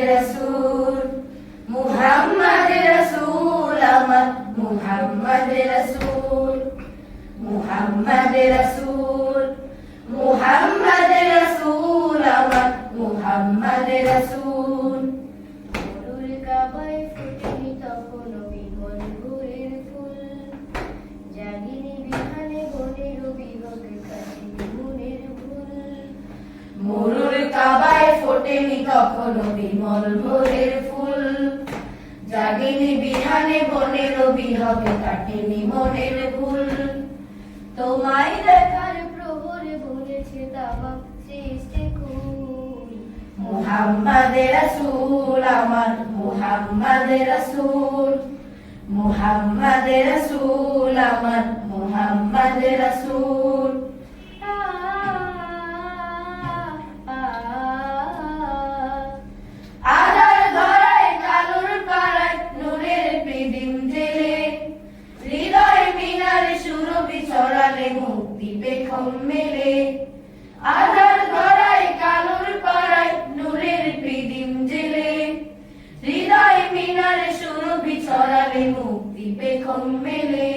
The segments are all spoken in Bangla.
রাসূল মুহাম্মদ রাসূল আমার মুহাম্মদ রাসূল মুহাম্মদ রাসূল মুহাম্মদ রাসূল আমার মুহাম্মদ রাসূল মরুর কাবায় ফোটেনি তখনো বিমল ভোরের ফুল জাগিনি বিহানে বনের বিহগে কাটিনি মনের ভুল মরুর কাবায় ফোটেনি তখনো বিমল ভোরের ফুল জাগিনি বিহানে বনের বিহগে কাটেনি মনের ভুল তোমায় দেখার প্রহরে বলেছে তামাম সৃষ্টি কুল মুহাম্মদ রাসূল আমার মুহাম্মদ রাসূল মুহাম্মদ রাসূল আমার মুহাম্মদ রাসূল আধার ধরায় কালোর পাড়ায় নূরের প্রদীপ জেলে হৃদয় মিনারে সুরভি ছড়ালে মুক্তি পেখম মেলে আধার ধরায় কালোর পাড়ায় নূরের প্রদীপ জেলে হৃদয় মিনারে সুরভি ছড়ালে মুক্তি পেখম মেলে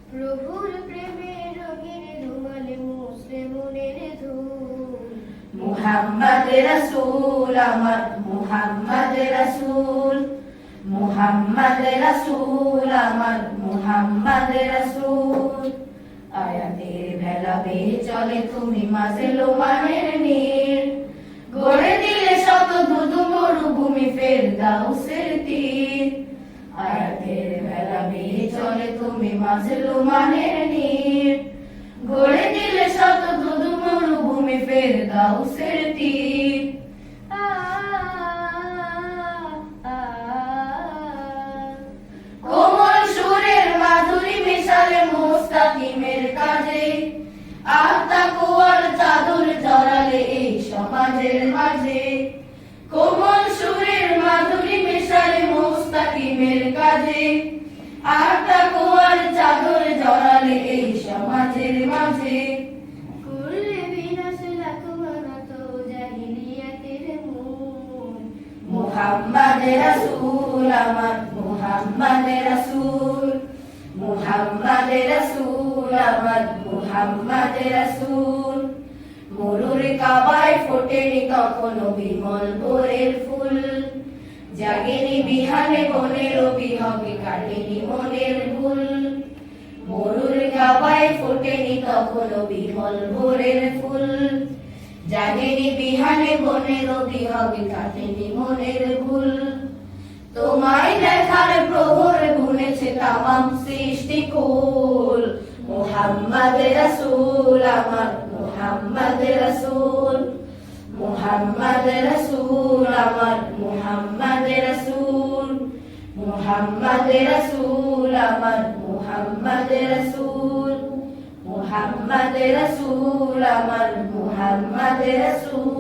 প্রভুর প্রেমে রঙিন ধুমালে মুসলে মনের ধুল মুহাম্মদ রাসূল আমার মুহাম্মদ রাসূল মুহাম্মদ রাসূল আমার মুহাম্মদ রাসূল আয়াতের ভেলা বেয়ে চলে তুমি মাঝে লোমানের নীর গড়ে দিলে শত ধুধু মরুভূমি ফেরদাউসের তীর আয়াতের ভেলা বেয়ে চলে তুমি মাঝে লোমানের নীর গড়ে দিলে শত ধুধু মরুভূমি ফেরদাউসের তীর কোমল সুরের মাধুরী মেশালে মুস্তাকিমের কাজে আত্মা কুয়ার চাদর জড়ালে এই সমাজের মাঝে কোমল সুরের মাধুরী মেশালে মুস্তাকিমের কাজে আত্মা কুয়ার চাদর জড়ালে এই সমাজের মাঝে করলে বিনাশ লাখ মানত জাহিলিয়াতের মূল মুহাম্মদ রাসূল আমার মুহাম্মদ রাসূল মুহাম্মদ রাসূল আমার মুহাম্মদ রাসূল মরুর কাবায় ফোটেনি তখনো বিমল ভোরের ফুল জাগেনি বিহানে বনের বিহগে কাটেনি মনের ভুল মরুর কাবায় ফোটেনি তখনো বিমল ভোরের ফুল জাগেনি বিহানে বনের বিহগে কাটেনি মনের ভুল তোমায় দেখার প্রহর গুনেছে তামাম সৃষ্টি কুল মুহাম্মদ রাসূল আমার মুহাম্মদ রাসূল মুহাম্মদ রাসূল আমার মুহাম্মদ রাসূল মুহাম্মদ রাসূল আমার মুহাম্মদ রাসূল মুহাম্মদ রাসূল আমার মুহাম্মদ রাসূল